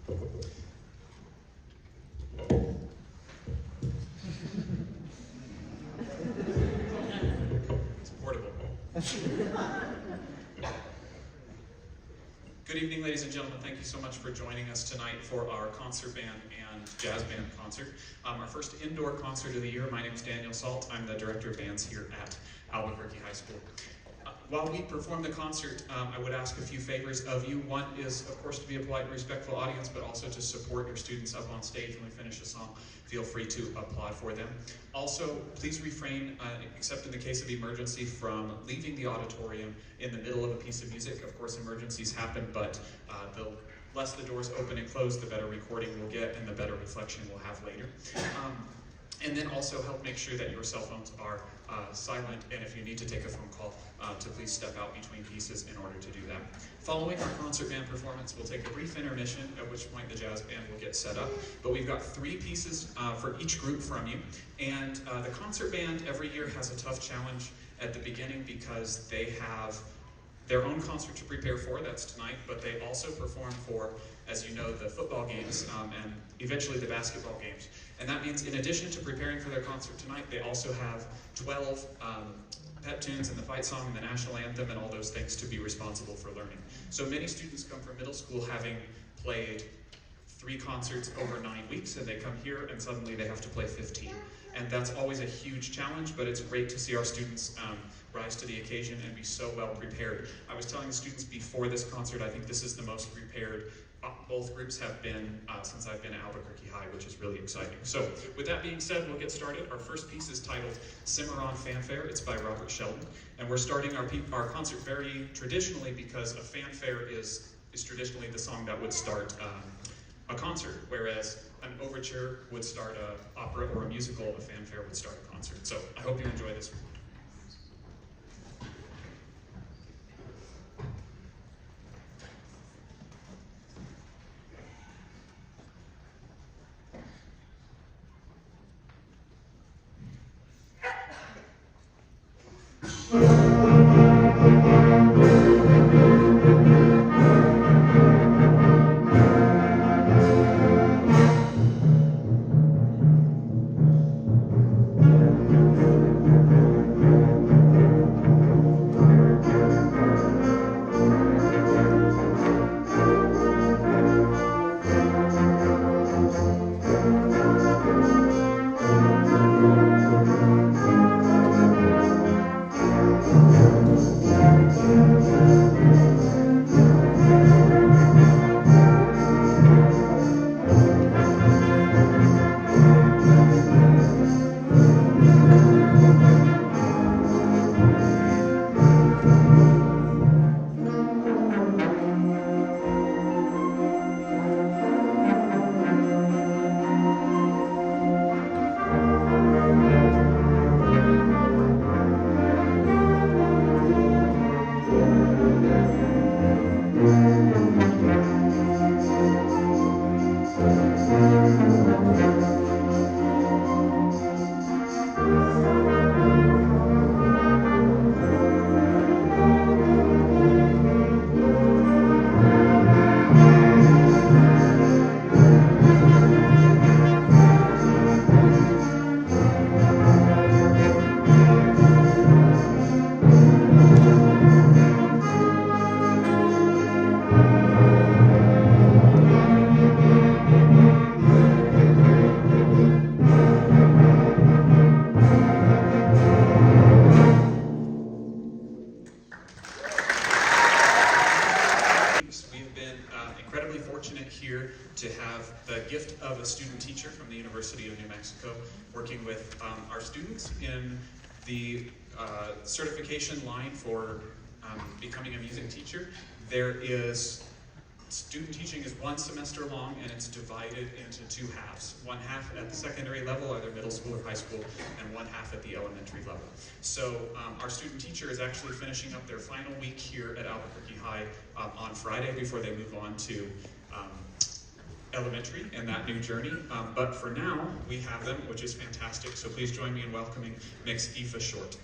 It's portable. Good evening, ladies and gentlemen. Thank you so much for joining us tonight for our concert band and jazz band concert. Our first indoor concert of the year. My name is Daniel Salt. I'm the director of bands here at Albuquerque High School. While we perform the concert, I would ask a few favors of you. One is, of course, to be a polite and respectful audience, but also to support your students up on stage when we finish a song. Feel free to applaud for them. Also, please refrain, except in the case of emergency, from leaving the auditorium in the middle of a piece of music. Of course, emergencies happen, but the less the doors open and close, the better recording we'll get and the better reflection we'll have later. And then also help make sure that your cell phones are silent, and if you need to take a phone call, to please step out between pieces in order to do that. Following our concert band performance, we'll take a brief intermission, at which point the jazz band will get set up. But we've got 3 pieces for each group from you. And the concert band every year has a tough challenge at the beginning because they have their own concert to prepare for, that's tonight, but they also perform for, as you know, the football games and eventually the basketball games. And that means in addition to preparing for their concert tonight, they also have 12 pep tunes and the fight song and the national anthem and all those things to be responsible for learning. So many students come from middle school having played 3 concerts over 9 weeks, and they come here and suddenly they have to play 15. And that's always a huge challenge, but it's great to see our students rise to the occasion and be so well prepared. I was telling the students before this concert, I think this is the most prepared both groups have been since I've been at Albuquerque High, which is really exciting. So with that being said, we'll get started. Our first piece is titled Cimarron Fanfare. It's by Robert Sheldon. And we're starting our concert very traditionally because a fanfare is traditionally the song that would start a concert, whereas an overture would start an opera or a musical, a fanfare would start a concert. So I hope you enjoy this one. To have the gift of a student teacher from the University of New Mexico working with our students in the certification line for becoming a music teacher. Student teaching is 1 semester long, and it's divided into 2 halves. 1 half at the secondary level, either middle school or high school, and 1 half at the elementary level. So our student teacher is actually finishing up their final week here at Albuquerque High on Friday before they move on to elementary and that new journey. But for now, we have them, which is fantastic. So please join me in welcoming Miss Aoife Short.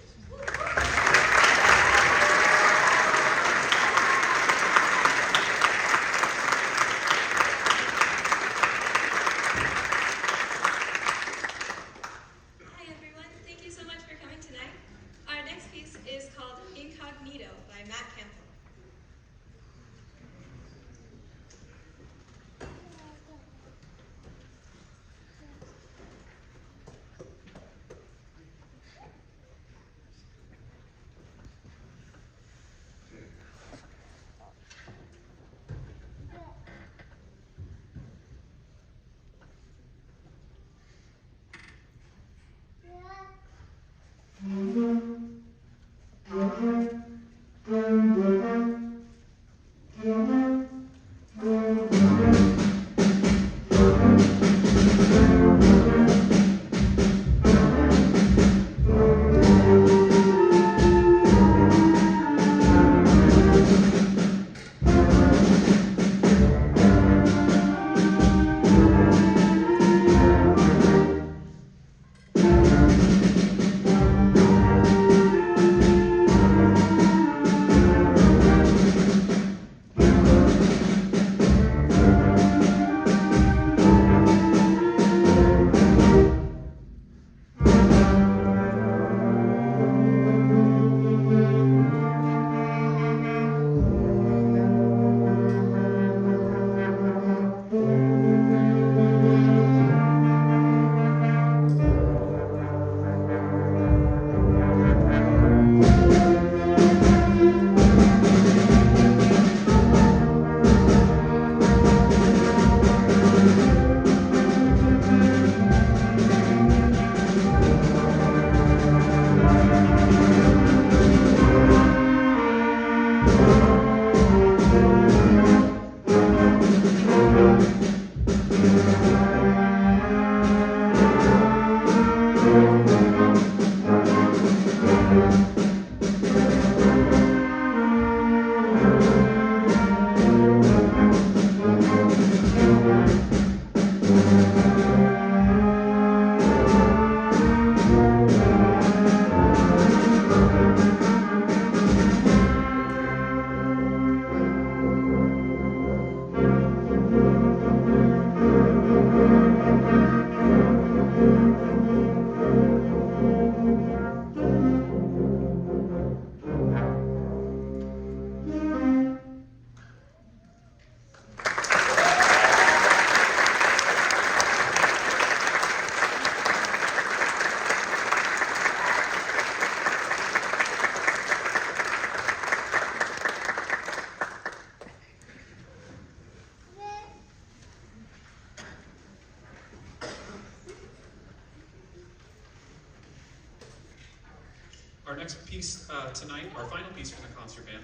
Our next piece tonight, our final piece from the concert band,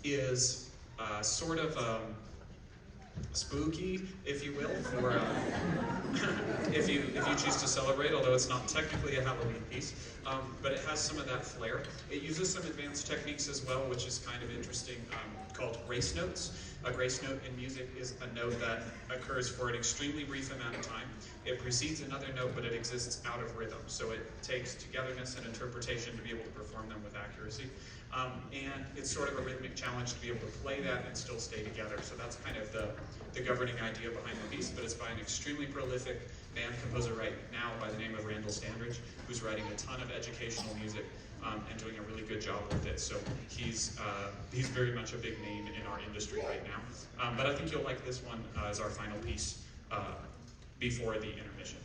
is sort of spooky, if you will, for if you choose to celebrate, although it's not technically a Halloween piece, but it has some of that flair. It uses some advanced techniques as well, which is kind of interesting, called grace notes. A grace note in music is a note that occurs for an extremely brief amount of time. It precedes another note, but it exists out of rhythm, so it takes togetherness and interpretation to be able to perform them with accuracy. And it's sort of a rhythmic challenge to be able to play that and still stay together. So that's kind of the governing idea behind the piece, but it's by an extremely prolific band composer right now by the name of Randall Standridge, who's writing a ton of educational music and doing a really good job with it. So he's very much a big name in our industry right now. But I think you'll like this one as our final piece before the intermission.